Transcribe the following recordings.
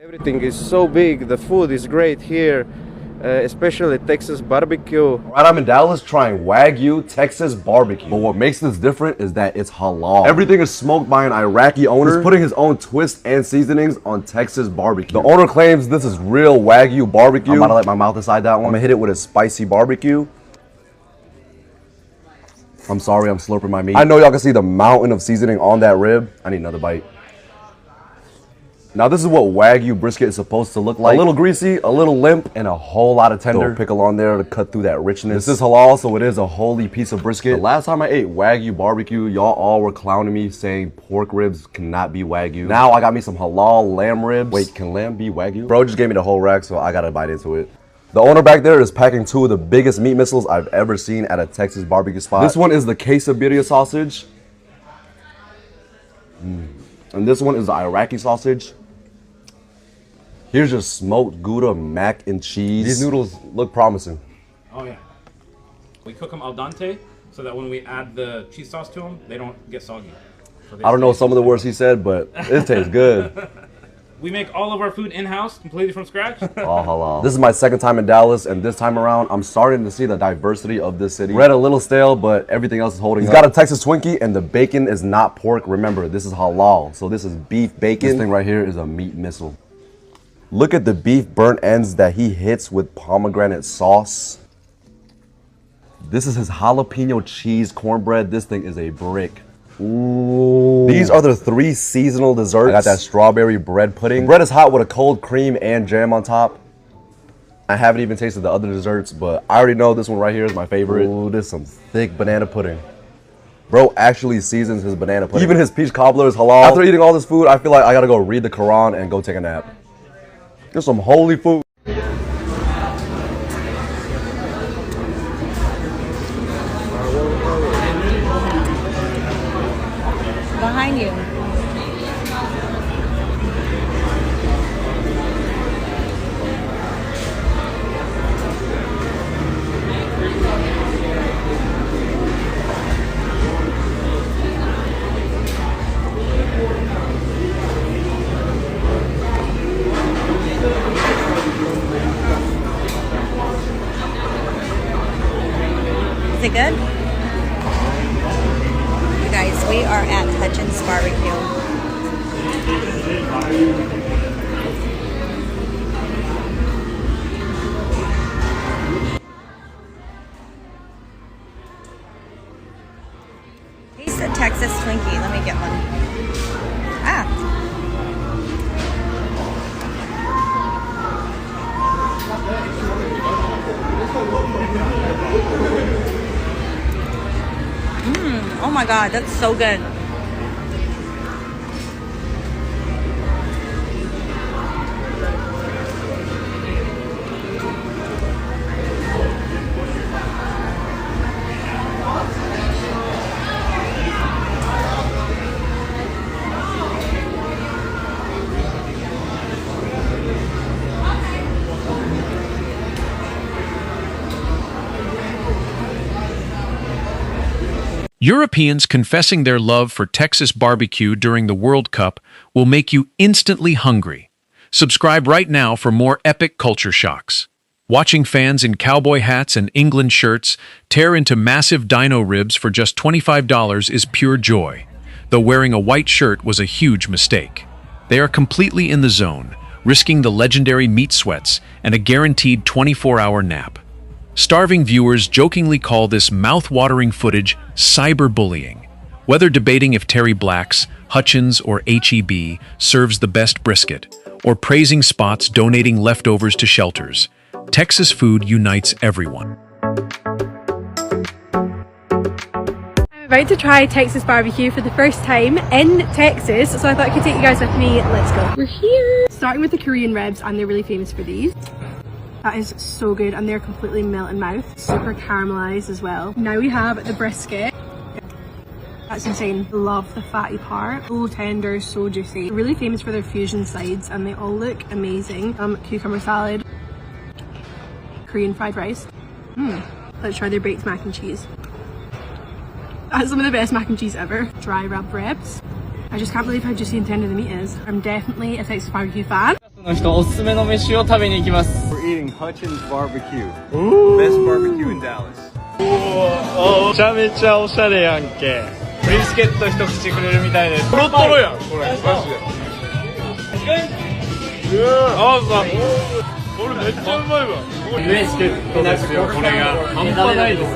Everything is so big, the food is great here, especially Texas barbecue. Right, I'm in Dallas trying Wagyu Texas barbecue. But what makes this different is that it's halal. Everything is smoked by an Iraqi owner who's putting his own twists and seasonings on Texas barbecue. The owner claims this is real Wagyu barbecue. I'm about to let my mouth decide that one. I'm gonna hit it with a spicy barbecue. I'm sorry, I'm slurping my meat. I know y'all can see the mountain of seasoning on that rib. I need another bite. Now this is what Wagyu brisket is supposed to look like. A little greasy, a little limp, and a whole lot of tender. Throw pickle on there to cut through that richness. This is halal, so it is a holy piece of brisket. The last time I ate Wagyu barbecue, y'all all were clowning me saying pork ribs cannot be Wagyu. Now I got me some halal lamb ribs. Wait, can lamb be Wagyu? Bro just gave me the whole rack, so I gotta bite into it. The owner back there is packing two of the biggest meat missiles I've ever seen at a Texas barbecue spot. This one is the quesadilla sausage. And this one is the Iraqi sausage. Here's your smoked Gouda mac and cheese. These noodles look promising. Oh yeah. We cook them al dente so that when we add the cheese sauce to them, they don't get soggy. So I don't know some of the words he said, but it tastes good. We make all of our food in-house, completely from scratch. All halal. This is my second time in Dallas, and this time around, I'm starting to see the diversity of this city. Bread a little stale, but everything else is holding up. He's got a Texas Twinkie, and the bacon is not pork. Remember, this is halal, so this is beef bacon. This thing right here is a meat missile. Look at the beef burnt ends that he hits with pomegranate sauce. This is his jalapeno cheese cornbread. This thing is a brick. Ooh. These are the 3 seasonal desserts. I got that strawberry bread pudding. The bread is hot with a cold cream and jam on top. I haven't even tasted the other desserts, but I already know this one right here is my favorite. Ooh, this is some thick banana pudding. Bro actually seasons his banana pudding. Even his peach cobbler is halal. After eating all this food, I feel like I gotta go read the Quran and go take a nap. Get some holy food. Behind you. Is it good? You guys, we are at Hutchins barbecue. Taste a Texas Twinkie. Let me get one. Oh my God, that's so good. Europeans confessing their love for Texas barbecue during the World Cup will make you instantly hungry. Subscribe right now for more epic culture shocks. Watching fans in cowboy hats and England shirts tear into massive dino ribs for just $25 is pure joy, though wearing a white shirt was a huge mistake. They are completely in the zone, risking the legendary meat sweats and a guaranteed 24-hour nap. Starving viewers jokingly call this mouth-watering footage cyberbullying, whether debating if Terry Black's, Hutchins, or H-E-B serves the best brisket, or praising spots donating leftovers to shelters. Texas food unites everyone. I'm about to try Texas barbecue for the first time in Texas, so I thought I could take you guys with me. Let's go. We're here. Starting with the Korean ribs, and they're really famous for these. That is so good, and they're completely melt in mouth. Super caramelized as well. Now we have the brisket. That's insane. Love the fatty part. So tender, so juicy. They're really famous for their fusion sides, and they all look amazing. Cucumber salad. Korean fried rice. Let's try their baked mac and cheese. That's some of the best mac and cheese ever. Dry rub ribs. I just can't believe how juicy and tender the meat is. I'm definitely a Texas barbecue fan. の人おすすめの飯を食べに行きます。 We're eating Hutchins BBQ. Best barbecue in Dallas. めちゃめちゃおしゃれやんけ。ブリスケット一口くれるみたいです。トロトロやんこれマジで。あーさ、これめっちゃうまいわ。ブリスケットですよ。これが半端ないです。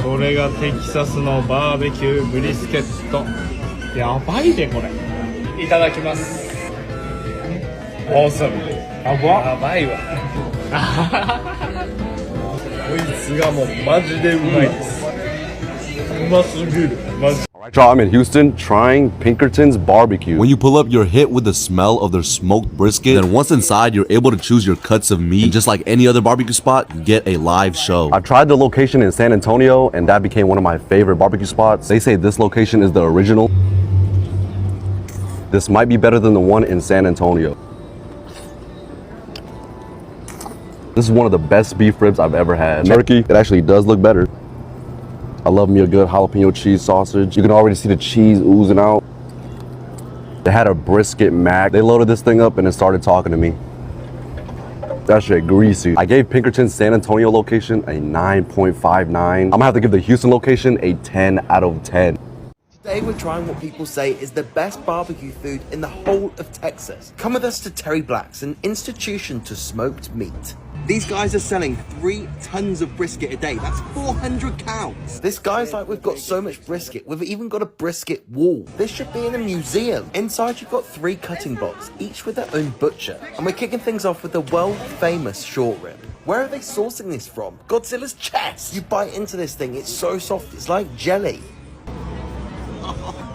これがテキサスのバーベキューブリスケット。やばいでこれ。いただきます。オーサム。やばいわ。こいつがもうマジでうまいです。うますぎる。マジ。Alright, y'all, I'm in Houston trying Pinkerton's barbecue. When you pull up, you're hit with the smell of their smoked brisket. Then once inside, you're able to choose your cuts of meat. And just like any other barbecue spot, you get a live show. I tried the location in San Antonio, and that became one of my favorite barbecue spots. They say this location is the original. This might be better than the one in San Antonio. This is one of the best beef ribs I've ever had. Turkey, it actually does look better. I love me a good jalapeno cheese sausage. You can already see the cheese oozing out. They had a brisket mac. They loaded this thing up and it started talking to me. That shit greasy. I gave Pinkerton's San Antonio location a 9.59. I'm gonna have to give the Houston location a 10 out of 10. Today we're trying what people say is the best barbecue food in the whole of Texas. Come with us to Terry Black's, an institution to smoked meat. These guys are selling 3 tons of brisket a day. That's 400 cows. This guy's like, we've got so much brisket, we've even got a brisket wall. This should be in a museum. Inside you've got 3 cutting blocks, each with their own butcher. And we're kicking things off with the world famous short rib. Where are they sourcing this from? Godzilla's chest. You bite into this thing, it's so soft, it's like jelly.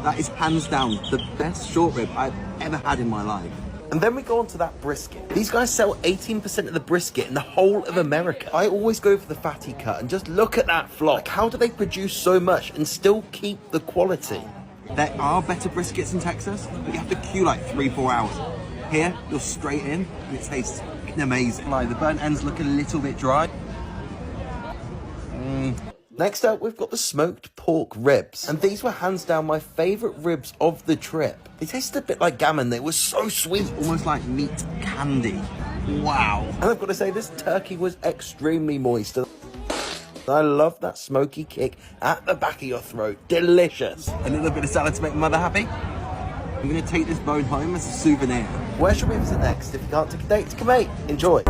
That is hands down the best short rib I've ever had in my life. And then we go on to that brisket. These guys sell 18% of the brisket in the whole of America. I always go for the fatty cut and just look at that flock. Like, how do they produce so much and still keep the quality? There are better briskets in Texas, but you have to queue like 3-4 hours. Here, you're straight in and it tastes amazing. Like, the burnt ends look a little bit dry. Next up, we've got the smoked pork ribs. And these were hands down my favourite ribs of the trip. They tasted a bit like gammon. They were so sweet. Almost like meat candy. Wow. And I've got to say, this turkey was extremely moist. I love that smoky kick at the back of your throat. Delicious. A little bit of salad to make mother happy. I'm going to take this bone home as a souvenir. Where should we visit next? If you can't take a date to Kuwait, enjoy.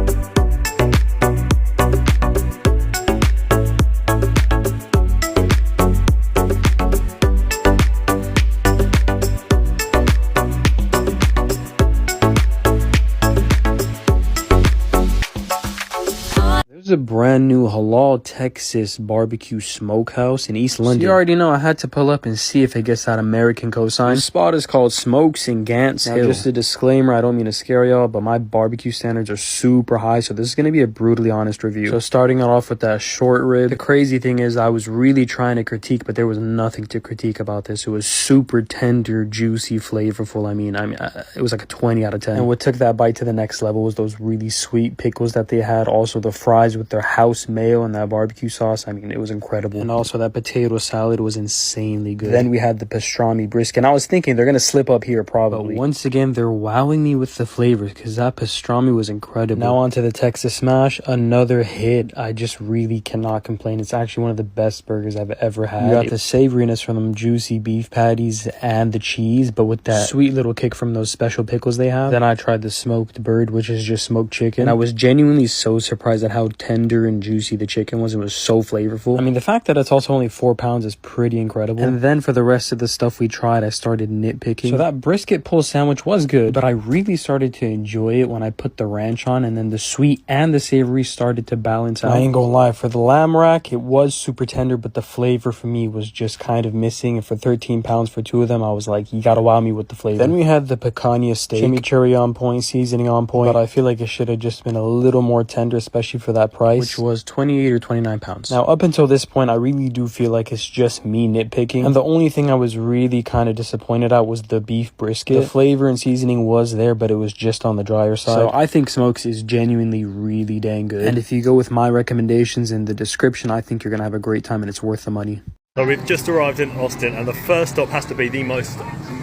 There's a brand new halal Texas barbecue smokehouse in East London. So you already know I had to pull up and see if it gets that American cosign. The spot is called Smokes in Gants Hill. Just a disclaimer, I don't mean to scare y'all, but my barbecue standards are super high, so this is going to be a brutally honest review. So starting it off with that short rib. The crazy thing is I was really trying to critique, but there was nothing to critique about this. It was super tender, juicy, flavorful. I mean, it was like a 20 out of 10. And what took that bite to the next level was those really sweet pickles that they had. Also the fries with their house mayo and that barbecue sauce. I mean, it was incredible. And also that potato salad was insanely good. Then we had the pastrami brisket. And I was thinking they're gonna slip up here probably. But once again, they're wowing me with the flavors because that pastrami was incredible. Now on to the Texas Smash, another hit. I just really cannot complain. It's actually one of the best burgers I've ever had. You got the savoriness from them juicy beef patties and the cheese, but with that sweet little kick from those special pickles they have. Then I tried the smoked bird, which is just smoked chicken. And I was genuinely so surprised at how tender and juicy the chicken was. It was so flavorful. I mean, the fact that it's also only 4 pounds is pretty incredible. And then for the rest of the stuff we tried, I started nitpicking. So that brisket pull sandwich was good, but I really started to enjoy it when I put the ranch on, and then the sweet and the savory started to balance out. I ain't gonna lie, for the lamb rack, it was super tender, but the flavor for me was just kind of missing. And for 13 pounds for 2 of them, I was like, you gotta wow me with the flavor. Then we had the picanha steak. Chimichurri on point, seasoning on point, but I feel like it should have just been a little more tender, especially for that price, which was 28 or 29 pounds. Now, up until this point, I really do feel like it's just me nitpicking. And the only thing I was really kind of disappointed at was the beef brisket. The flavor and seasoning was there, but it was just on the drier side. So I think Smokes is genuinely really dang good. And if you go with my recommendations in the description, I think you're going to have a great time and it's worth the money. So we've just arrived in Austin, and the first stop has to be the most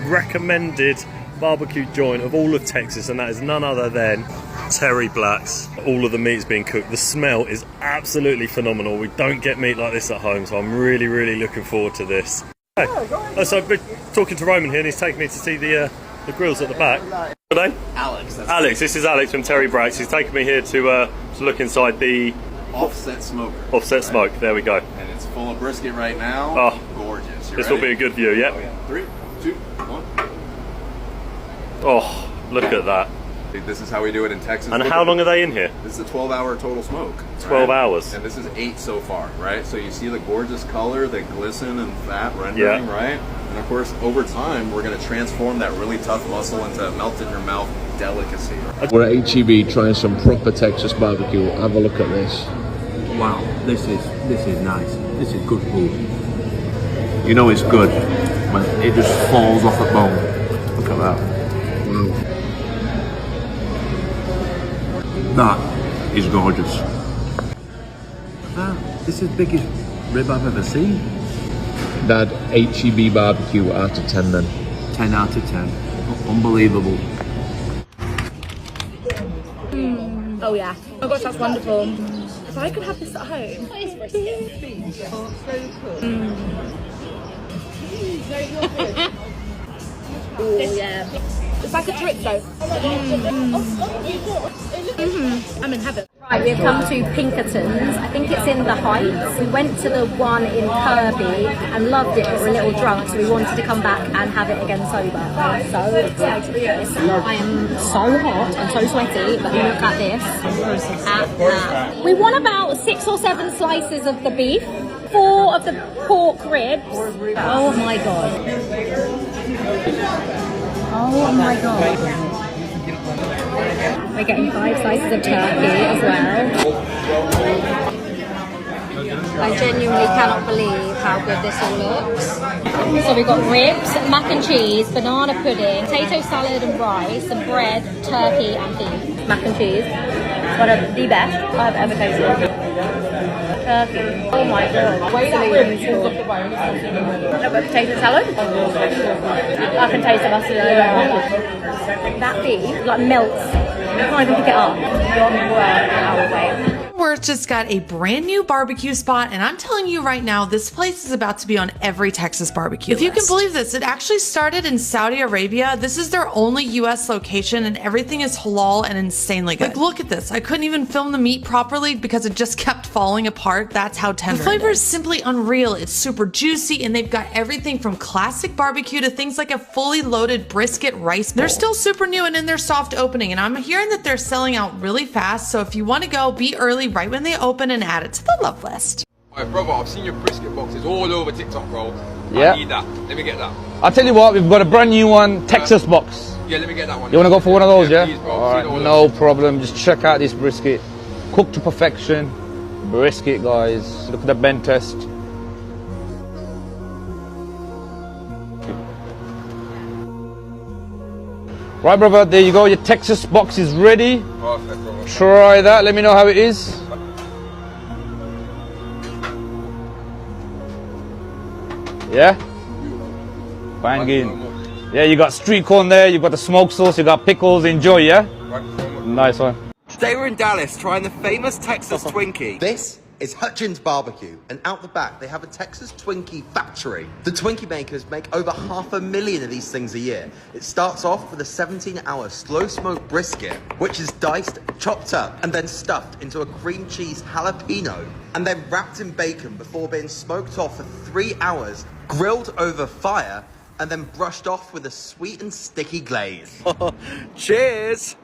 recommended barbecue joint of all of Texas, and that is none other than Terry Black's. All of the meat's being cooked. The smell is absolutely phenomenal. We don't get meat like this at home, so I'm really, really looking forward to this. Okay. So I've been talking to Roman here, and he's taking me to see the grills at the back. What are they? Alex. Alex. This is Alex from Terry Black's. He's taken me here to look inside the Offset smoker. Offset smoke. There we go. And it's full of brisket right now. Oh, gorgeous. This will be a good view. Yeah. Oh, yeah. 3, 2, 1. Oh, look at that. This is how we do it in Texas. And how long are they in here? This is a 12-hour total smoke. 12 hours. And this is 8 so far, right? So you see the gorgeous color, the glisten and fat rendering, right? And of course, over time, we're going to transform that really tough muscle into a melt-in-your-mouth delicacy. We're at HEB trying some proper Texas barbecue. Have a look at this. Wow, this is nice. This is good food. You know it's good when it just falls off the bone. Look at that. That is gorgeous. This is the biggest rib I've ever seen. Dad, HEB barbecue out of 10 then. 10 out of 10. Unbelievable. Oh yeah. Oh gosh, that's wonderful. If I could have this at home. Oh yeah. It's like a chorizo. I'm in heaven. Right, we've come to Pinkerton's. I think it's in the Heights. We went to the one in Kirby and loved it, but we're a little drunk, so we wanted to come back and have it again sober. I'm so excited for this. I am so hot and so sweaty, but look at this. We want about 6 or 7 slices of the beef, 4 of the pork ribs. Oh my god. Oh my god. We're getting 5 slices of turkey as well. I genuinely cannot believe how good this all looks. So we've got ribs, mac and cheese, banana pudding, potato salad and rice, and bread, turkey and beef. Mac and cheese. One of the best I've ever tasted. Turkey. Oh my god. Wait till you use I've got potato salad. I can taste the mustard. That beef like melts. I can't even pick it up. We're just got a brand new barbecue spot, and I'm telling you right now, this place is about to be on every Texas barbecue list. If you can believe this, it actually started in Saudi Arabia. This is their only US location, and everything is halal and insanely good. Like, look at this. I couldn't even film the meat properly because it just kept falling apart. That's how tender the flavor is simply unreal. It's super juicy, and they've got everything from classic barbecue to things like a fully loaded brisket rice bowl. They're still super new and in their soft opening, and I'm hearing that they're selling out really fast, so if you want to go, be early right when they open and add it to the love list. Alright, brother, I've seen your brisket boxes all over TikTok, bro. Yeah. I need that. Let me get that. I'll tell you what, we've got a brand new one, Texas box. Yeah, let me get that one. You want to go for one of those, yeah? Please, bro. Alright, no problem. Just check out this brisket. Cooked to perfection. Brisket, guys. Look at the bend test. Right, brother, there you go. Your Texas box is ready. Perfect, brother. Try that. Let me know how it is. Yeah? Banging. Yeah, you got street corn there. You got the smoked sauce. You got pickles. Enjoy, yeah? Nice one. Today we're in Dallas trying the famous Texas Twinkie. This is Hutchins Barbecue, and out the back they have a Texas Twinkie factory. The Twinkie makers make over 500,000 of these things a year. It starts off with a 17-hour slow smoked brisket, which is diced, chopped up, and then stuffed into a cream cheese jalapeno, and then wrapped in bacon before being smoked off for 3 hours, grilled over fire, and then brushed off with a sweet and sticky glaze. Cheers!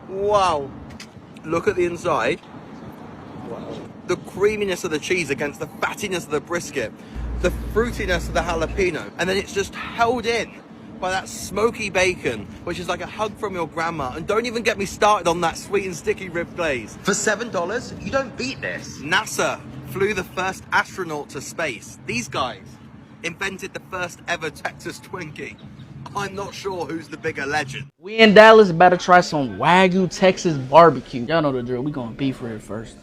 Wow, look at the inside. Wow. The creaminess of the cheese against the fattiness of the brisket, the fruitiness of the jalapeno, and then it's just held in by that smoky bacon, which is like a hug from your grandma. And don't even get me started on that sweet and sticky rib glaze. For $7, you don't beat this. NASA flew the first astronaut to space. These guys invented the first ever Texas Twinkie. I'm not sure who's the bigger legend. We in Dallas about to try some Wagyu Texas barbecue. Y'all know the drill. We going beef rib first.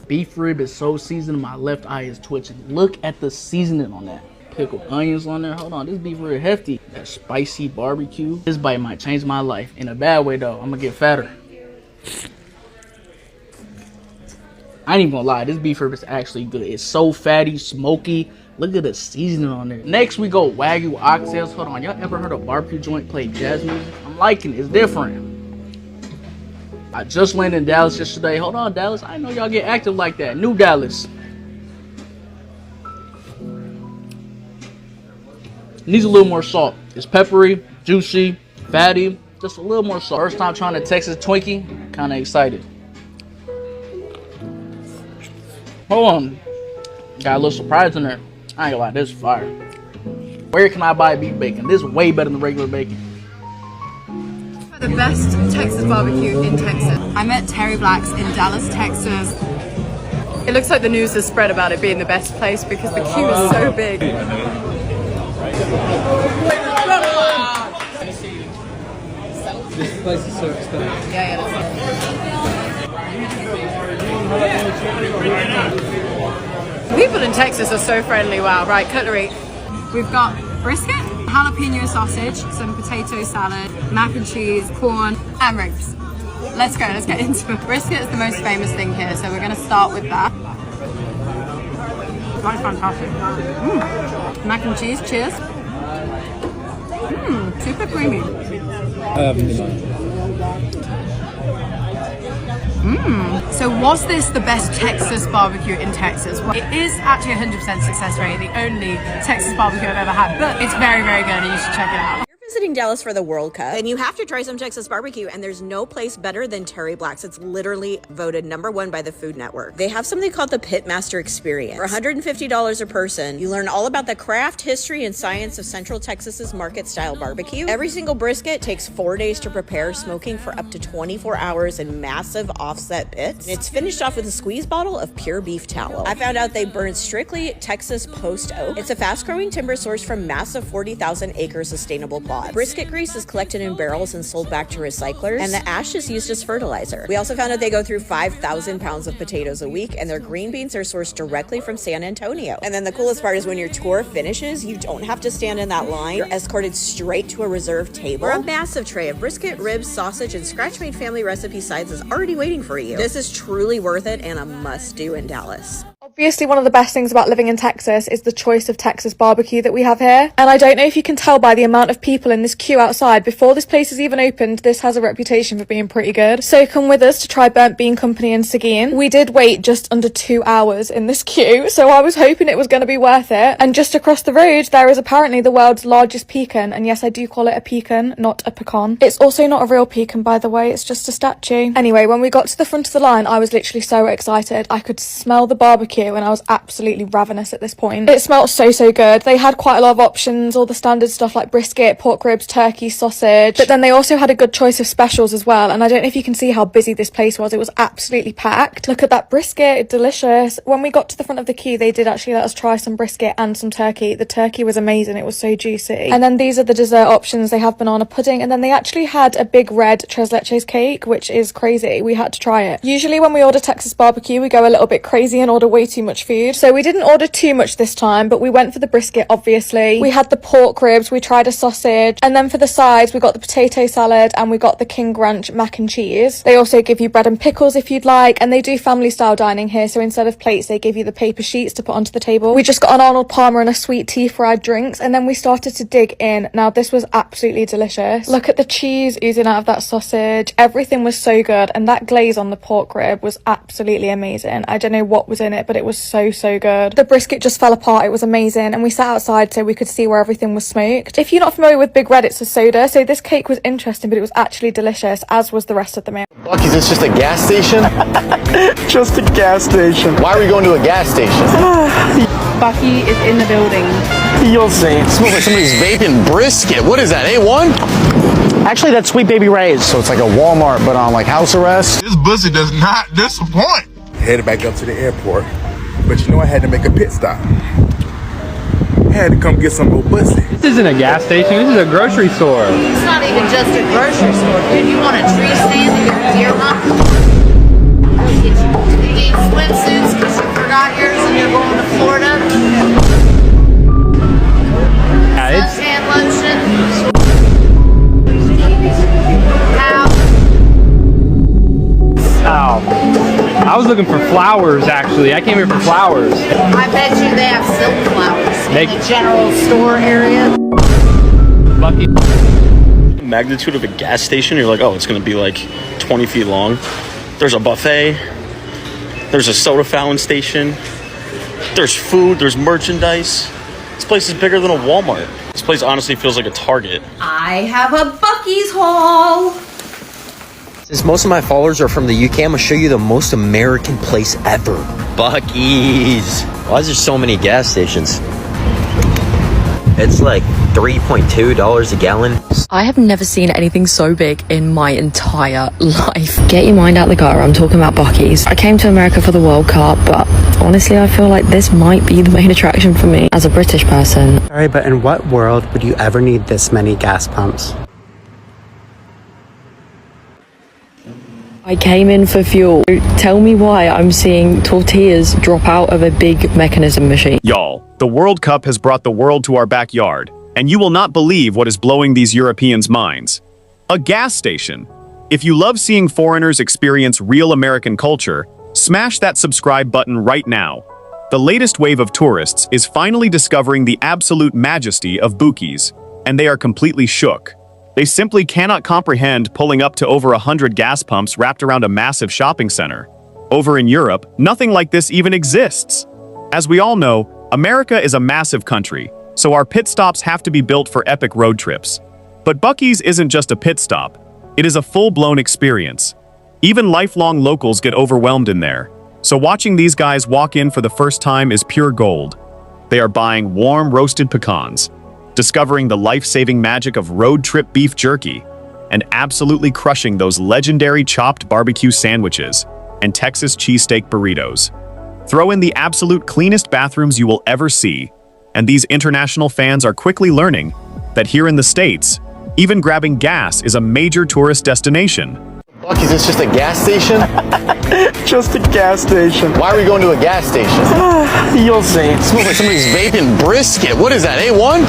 Beef rib is so seasoned, my left eye is twitching. Look at the seasoning on that. Pickled onions on there. Hold on, this beef rib hefty. That spicy barbecue. This bite might change my life. In a bad way though, I'm gonna get fatter. I ain't even gonna lie, this beef rib is actually good. It's so fatty, smoky. Look at the seasoning on there. Next we go Wagyu oxtails. Hold on, y'all ever heard a barbecue joint play jazz music? I'm liking it, it's different. I just landed in Dallas yesterday. Hold on, Dallas. I know y'all get active like that. New Dallas. Needs a little more salt. It's peppery, juicy, fatty. Just a little more salt. First time trying the Texas Twinkie. Kind of excited. Hold on. Got a little surprise in there. I ain't gonna lie, this is fire. Where can I buy beef bacon? This is way better than regular bacon. The best Texas barbecue in Texas. I'm at Terry Black's in Dallas, Texas. It looks like the news has spread about it being the best place because the queue is so big. This place is so expensive. Yeah. People in Texas are so friendly. Wow. Right, cutlery. We've got brisket, jalapeno sausage, some potato salad, mac and cheese, corn, and ribs. Let's go, let's get into it. Brisket is the most famous thing here, so we're gonna start with that. That's fantastic. Mac and cheese, cheers. Super creamy. So was this the best Texas barbecue in Texas? Well, it is actually 100% success rate, the only Texas barbecue I've ever had, but it's very, very good and you should check it out. Visiting Dallas for the World Cup, and you have to try some Texas barbecue, and there's no place better than Terry Black's. It's literally voted #1 by the Food Network. They have something called the Pitmaster Experience. For $150 a person, you learn all about the craft, history, and science of Central Texas's market-style barbecue. Every single brisket takes 4 days to prepare, smoking for up to 24 hours in massive offset pits. And it's finished off with a squeeze bottle of pure beef tallow. I found out they burn strictly Texas post oak. It's a fast-growing timber source from massive 40,000-acre sustainable plots. Brisket grease is collected in barrels and sold back to recyclers, and the ash is used as fertilizer. We also found out they go through 5,000 pounds of potatoes a week, and their green beans are sourced directly from San Antonio. And then the coolest part is when your tour finishes, you don't have to stand in that line. You're escorted straight to a reserved table. A massive tray of brisket, ribs, sausage, and scratch-made family recipe sides is already waiting for you. This is truly worth it and a must-do in Dallas. Obviously, one of the best things about living in Texas is the choice of Texas barbecue that we have here. And I don't know if you can tell by the amount of people in this queue outside. Before this place is even opened, this has a reputation for being pretty good. So come with us to try Burnt Bean Company in Seguin. We did wait just under 2 hours in this queue, so I was hoping it was going to be worth it. And just across the road, there is apparently the world's largest pecan. And yes, I do call it a pecan, not a pecan. It's also not a real pecan, by the way. It's just a statue. Anyway, when we got to the front of the line, I was literally so excited. I could smell the barbecue and I was absolutely ravenous at this point. It smelled so good. They had quite a lot of options, all the standard stuff like brisket, pork ribs, turkey, sausage, but then they also had a good choice of specials as well. And I don't know if you can see how busy this place was. It was absolutely packed. Look at that brisket, delicious. When we got to the front of the queue, they did actually let us try some brisket and some turkey. The turkey was amazing. It was so juicy. And then these are the dessert options. They have banana pudding, and then they actually had a big red tres leches cake, which is crazy. We had to try it. Usually when we order Texas barbecue, we go a little bit crazy and order way too much food. So we didn't order too much this time, but we went for the brisket, obviously. We had the pork ribs, we tried a sausage, and then for the sides, we got the potato salad and we got the King Ranch mac and cheese. They also give you bread and pickles if you'd like, and they do family style dining here, so instead of plates, they give you the paper sheets to put onto the table. We just got an Arnold Palmer and a sweet tea fried drinks, and then we started to dig in. Now, this was absolutely delicious. Look at the cheese oozing out of that sausage. Everything was so good, and that glaze on the pork rib was absolutely amazing. I don't know what was in it, but it was so good. The brisket just fell apart. It was amazing, and we sat outside so we could see where everything was smoked. If you're not familiar with Big Red, it's a soda, so this cake was interesting, but it was actually delicious, as was the rest of the meal. Buc-ee's, it's just a gas station? Just a gas station. Why are we going to a gas station? Buc-ee is in the building. You'll see. It smells like somebody's vaping brisket. What is that, A1? Actually, that's Sweet Baby Ray's. So it's like a Walmart, but on like house arrest? This bussy does not disappoint. Headed back up to the airport, but you know I had to make a pit stop. Had to come get some more pussy. This isn't a gas station, this is a grocery store. It's not even just a grocery store, dude. You want a tree stand that you're deer hunting? You need swimsuits because you forgot yours and you're going to Florida. Suntan lotion. Ow. I was looking for flowers, actually. I came here for flowers. I bet you they have silk flowers in the general store area. Buc-ee. Magnitude of a gas station, you're like, oh, it's gonna be like 20 feet long. There's a buffet, there's a soda fountain station, there's food, there's merchandise. This place is bigger than a Walmart. This place honestly feels like a Target. I have a Buc-ee's haul. Since most of my followers are from the UK, I'm gonna show you the most American place ever. Buc-ee's. Why is there so many gas stations? It's like $3.2 a gallon. I have never seen anything so big in my entire life. Get your mind out the gutter, I'm talking about Buc-ee's. I came to America for the World Cup, but honestly I feel like this might be the main attraction for me as a British person. Sorry, but in what world would you ever need this many gas pumps? I came in for fuel. Tell me why I'm seeing tortillas drop out of a big mechanism machine. Y'all, the World Cup has brought the world to our backyard, and you will not believe what is blowing these Europeans' minds. A gas station. If you love seeing foreigners experience real American culture, smash that subscribe button right now. The latest wave of tourists is finally discovering the absolute majesty of Buc-ee's, and they are completely shook. They simply cannot comprehend pulling up to over 100 gas pumps wrapped around a massive shopping center. Over in Europe, nothing like this even exists. As we all know, America is a massive country, so our pit stops have to be built for epic road trips. But Buc-ee's isn't just a pit stop, it is a full-blown experience. Even lifelong locals get overwhelmed in there, so watching these guys walk in for the first time is pure gold. They are buying warm roasted pecans, discovering the life-saving magic of road trip beef jerky, and absolutely crushing those legendary chopped barbecue sandwiches and Texas cheesesteak burritos. Throw in the absolute cleanest bathrooms you will ever see, and these international fans are quickly learning that here in the States, even grabbing gas is a major tourist destination. Buc-ee's, it's just a gas station? Just a gas station. Why are we going to a gas station? You'll see. It smells like somebody's vaping brisket. What is that, A1?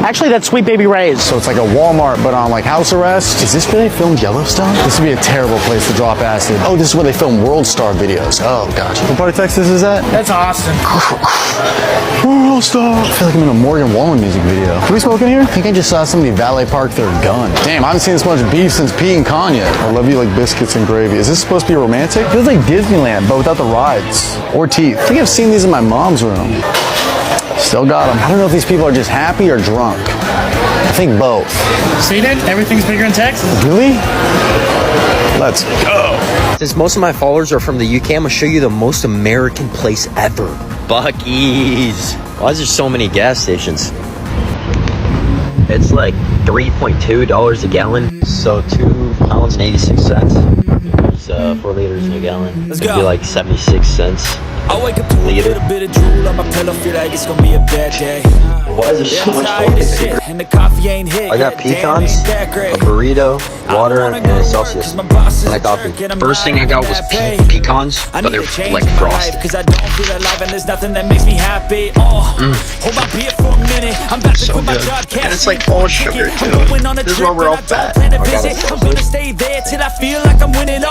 Actually, that's Sweet Baby Ray's. So it's like a Walmart, but on like house arrest? Is this where they filmed Yellowstone? This would be a terrible place to drop acid. Oh, this is where they film World Star videos. Oh, gotcha. What part of Texas is that? That's Austin. World Star. I feel like I'm in a Morgan Wallen music video. Can we smoke in here? I think I just saw somebody valet park their gun. Damn, I haven't seen this much beef since Pete and Kanye. I love you like biscuits and gravy. Is this supposed to be romantic? It feels like Disneyland, but without the rides. Or teeth. I think I've seen these in my mom's room. Still got them. I don't know if these people are just happy or drunk. I think both. See, dude? Everything's bigger in Texas. Really? Let's go. Since most of my followers are from the UK, I'm gonna show you the most American place ever. Buc-ee's. Why is there so many gas stations? It's like $3.2 a gallon, so £2.86. It's 4 liters in a gallon. It'd be like 76 cents. I wake up to a little bit of drool on my pillow, feel like it's gonna be a bad day. Why is there so much focus? And the coffee ain't hit. I got pecans, a burrito, water, and a Celsius. And I coffee. First thing I got was pecans, but they're like frosted. Cause I don't feel alive and there's nothing that makes me happy. Hold my beer for a minute. I'm about to quit my job. And it's like full of sugar too. This is why we're all fat. I'm gonna stay there till I feel like I'm winning.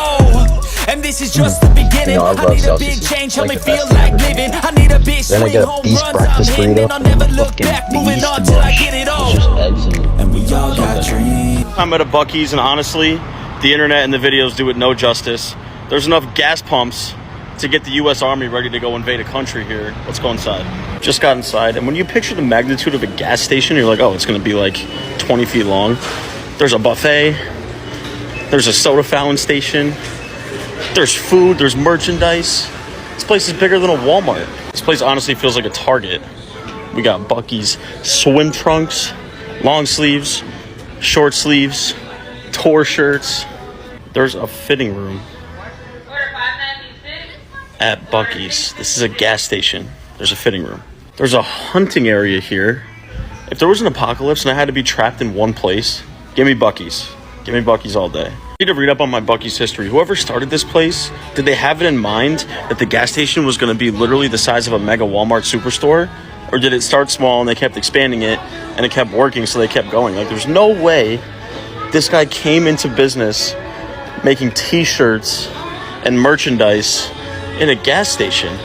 And this is just the beginning. I need a big change, help me feel like living. I need a big then I get a beef breakfast burrito. I'll never look back, moving on till I get it all. And we all got dreams. I'm at a Buc-ee's, and honestly, the internet and the videos do it no justice. There's enough gas pumps to get the U.S. Army ready to go invade a country here. Let's go inside. Just got inside, and when you picture the magnitude of a gas station, you're like, oh, it's gonna be like 20 feet long. There's a buffet, there's a soda fountain station, there's food, there's merchandise. This place is bigger than a Walmart. This place honestly feels like a Target. We got Buc-ee's swim trunks, long sleeves, short sleeves, tour shirts. There's a fitting room at Buc-ee's. This is a gas station. There's a fitting room. There's a hunting area here. If there was an apocalypse and I had to be trapped in one place, give me Buc-ee's. Give me Buc-ee's all day. I need to read up on my Buc-ee's history. Whoever started this place, did they have it in mind that the gas station was going to be literally the size of a mega Walmart superstore? Or did it start small and they kept expanding it and it kept working so they kept going? Like, there's no way this guy came into business making t-shirts and merchandise in a gas station.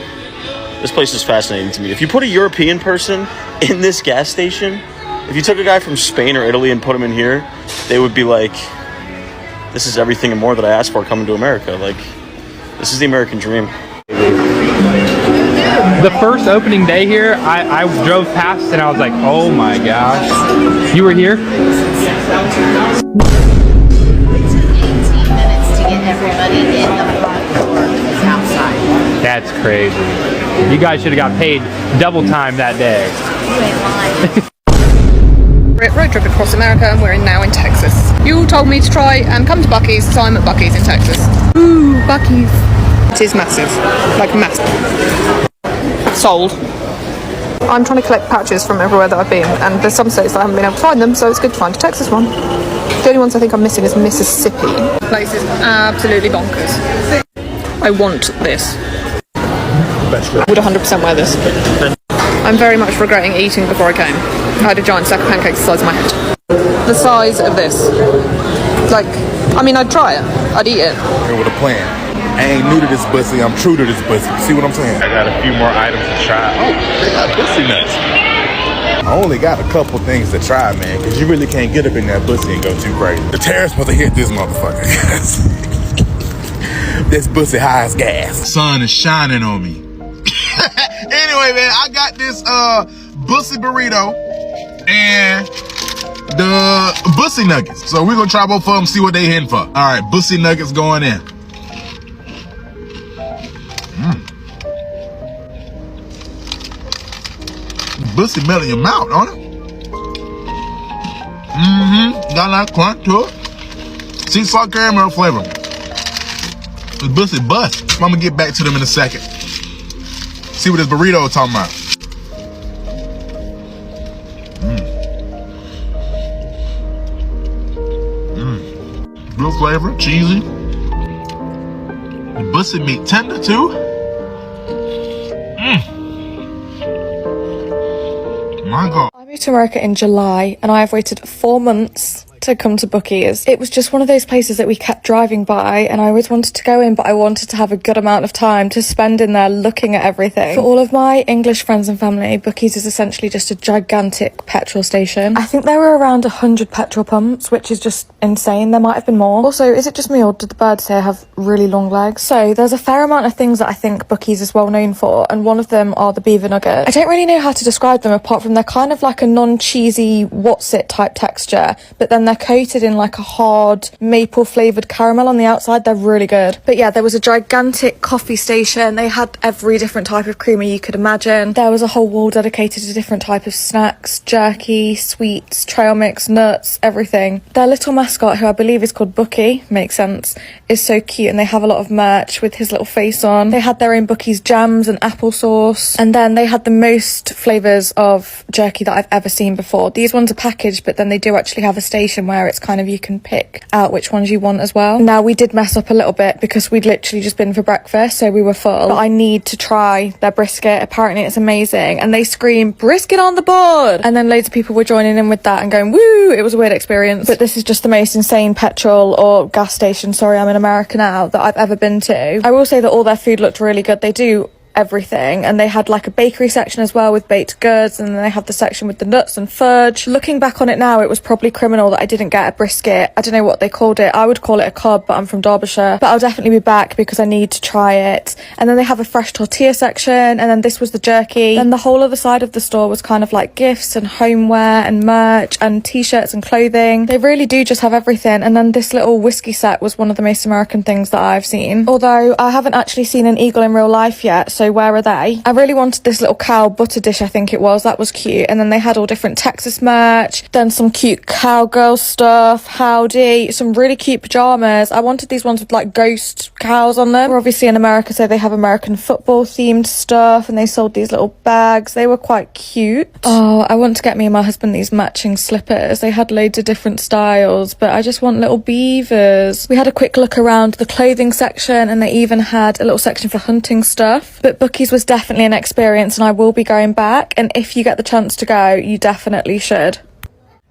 This place is fascinating to me. If you put a European person in this gas station, if you took a guy from Spain or Italy and put him in here, they would be like, this is everything and more that I asked for coming to America. Like, this is the American dream. The first opening day here, I drove past and I was like, oh my gosh. You were here? 18 minutes to get everybody in the front door is outside. That's crazy. You guys should have got paid double time that day. You ain't lying. We're road trip across America and we're now in Texas. You all told me to try and come to Buc-ee's, so I'm at Buc-ee's in Texas. Ooh, Buc-ee's. It is massive. Like massive. Sold. I'm trying to collect patches from everywhere that I've been, and there's some states that I haven't been able to find them, so it's good to find a Texas one. The only ones I think I'm missing is Mississippi. The place is absolutely bonkers. I want this. I would 100% wear this. I'm very much regretting eating before I came. I had a giant stack of pancakes the size of my head. The size of this. Like, I mean, I'd try it. I'd eat it. With a plan. I ain't new to this pussy, I'm true to this pussy. See what I'm saying? I got a few more items to try. Oh, they got pussy nuts. I only got a couple things to try, man, because you really can't get up in that pussy and go too crazy. The terrorists must have hit this motherfucker. This pussy high as gas. Sun is shining on me. Anyway, man, I got this bussy burrito and the bussy nuggets. So we're gonna try both of them, see what they hitting for. All right, bussy nuggets going in. Bussy melt in your mouth, don't it? Got a lot of crunch to it. Sea salt caramel flavor. It's bussy bust. I'm gonna get back to them in a second. See what this burrito is talking about. Good flavor, cheesy. The bussy meat tender too. My God. I moved to America in July and I have waited 4 months to come to Buc-ee's. It was just one of those places that we kept driving by and I always wanted to go in, but I wanted to have a good amount of time to spend in there looking at everything. For all of my English friends and family, Buc-ee's is essentially just a gigantic petrol station. I think there were around 100 petrol pumps, which is just insane. There might have been more. Also, is it just me or did the birds here have really long legs? So there's a fair amount of things that I think Buc-ee's is well known for, and one of them are the beaver nuggets. I don't really know how to describe them apart from they're kind of like a non-cheesy what's it type texture, but then they're coated in like a hard maple flavoured caramel on the outside. They're really good. But yeah, there was a gigantic coffee station. They had every different type of creamer you could imagine. There was a whole wall dedicated to different type of snacks, jerky, sweets, trail mix, nuts, everything. Their little mascot, who I believe is called Buc-ee, makes sense, is so cute, and they have a lot of merch with his little face on. They had their own Buc-ee's jams and applesauce, and then they had the most flavours of jerky that I've ever seen before. These ones are packaged, but then they do actually have a station where it's kind of, you can pick out which ones you want as well. Now, we did mess up a little bit because we'd literally just been for breakfast, so we were full. But I need to try their brisket. Apparently it's amazing, and they scream brisket on the board, and then loads of people were joining in with that and going woo. It was a weird experience, but this is just the most insane petrol or gas station, sorry, I'm in America now, that I've ever been to. I will say that all their food looked really good. They do everything, and they had like a bakery section as well with baked goods, and then they had the section with the nuts and fudge. Looking back on it now, it was probably criminal that I didn't get a brisket. I don't know what they called it. I would call it a cob, but I'm from Derbyshire. But I'll definitely be back because I need to try it. And then they have a fresh tortilla section, and then this was the jerky. Then the whole other side of the store was kind of like gifts and homeware and merch and t-shirts and clothing. They really do just have everything. And then this little whiskey set was one of the most American things that I've seen, although I haven't actually seen an eagle in real life yet, so so where are they? I really wanted this little cow butter dish, I think it was. That was cute. And then they had all different Texas merch, then some cute cowgirl stuff, howdy, some really cute pajamas. I wanted these ones with like ghost cows on them. We're obviously in America, so they have American football themed stuff, and they sold these little bags. They were quite cute. Oh, I want to get me and my husband these matching slippers. They had loads of different styles, but I just want little beavers. We had a quick look around the clothing section, and they even had a little section for hunting stuff. But Buc-ee's was definitely an experience, and I will be going back, and if you get the chance to go, you definitely should.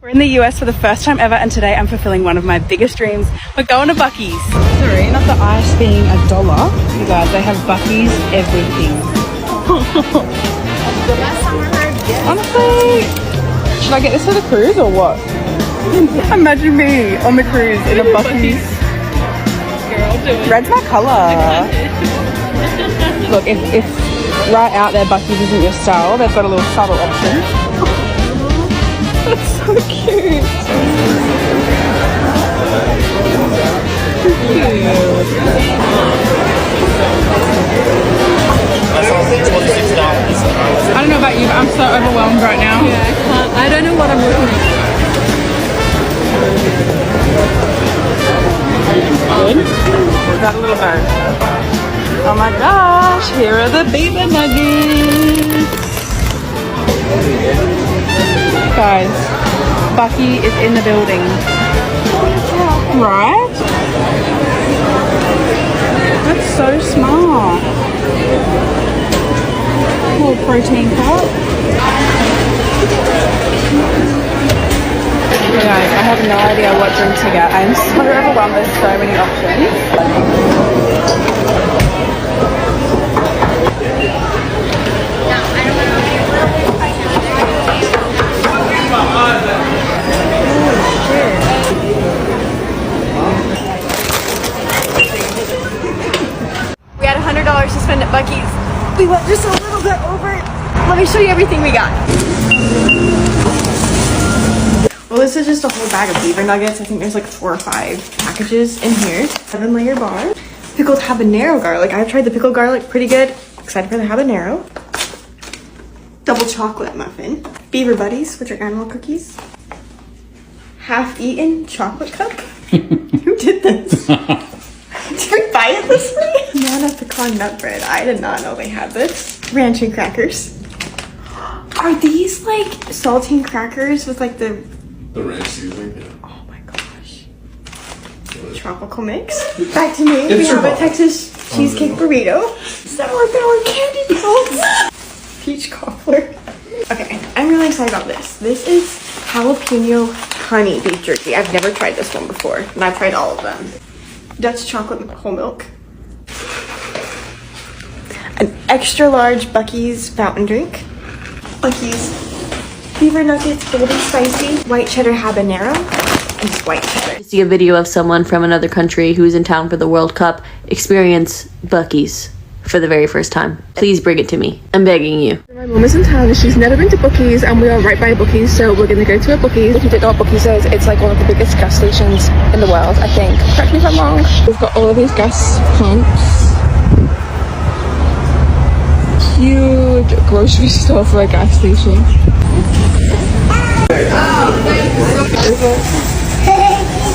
We're in the US for the first time ever, and today I'm fulfilling one of my biggest dreams. We're going to Buc-ee's. Sorry, not the ice being $1. You guys, they have Buc-ee's everything. The last time I heard, yes. Honestly, should I get this for the cruise or what? Imagine me on the cruise in a Buc-ee's. Red's my colour. Look, if right out there Buc-ee's isn't your style, they've got a little subtle option. That's so cute. I don't know about you, but I'm so overwhelmed right now. Yeah, I don't know what I'm looking at. Good? Got a little burn. Oh my gosh, here are the beaver nuggets. Guys, Buc-ee is in the building. Right? That's so smart. Little protein cup. Guys, I have no idea what drink to get. I'm so overwhelmed. There's so many options. We had $100 to spend at Buc-ee's. We went just a little bit over. Let me show you everything we got. Well, this is just a whole bag of beaver nuggets. I think there's like 4 or 5 packages in here. 7-layer bar. Pickled habanero garlic. I've tried the pickled garlic, pretty good. Excited for the habanero. Double chocolate muffin. Beaver buddies, which are animal cookies. Half-eaten chocolate cup. Who did this? Did we buy it this way? Nana pecan nut bread. I did not know they had this. Ranch and crackers. Are these like saltine crackers with like the ranch seasoning? Yeah. Oh my gosh. Tropical mix. Back to me. We have a Texas cheesecake burrito. $7 candy cones. Peach cobbler. Okay, I'm really excited about this. This is jalapeno honey beef jerky. I've never tried this one before, and I've tried all of them. Dutch chocolate whole milk. An extra large Buc-ee's fountain drink. Buc-ee's beaver nuggets, golden spicy, white cheddar habanero, and just white cheddar. See a video of someone from another country who's in town for the World Cup experience Buc-ee's for the very first time. Please bring it to me. I'm begging you. My mum is in town and she's never been to Buc-ee's, and we are right by a Buc-ee's, so we're gonna go to a Buc-ee's. If you don't know what Buc-ee's is, it's like one of the biggest gas stations in the world, I think. Correct me if I'm wrong. We've got all of these gas pumps. Huge grocery store for a gas station.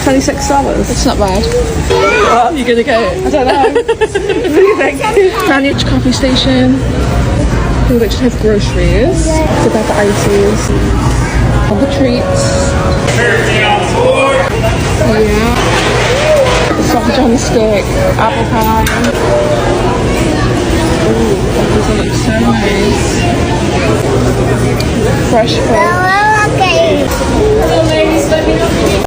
$26. That's not bad. What? You're gonna get it? I don't know. What do you think? Greenwich coffee station, which has groceries. Tobacco ices, all the treats. Yeah. Sausage on the stick, apple pie. Ooh, that looks so nice. Fresh fish. Hello, ladies. Let me know.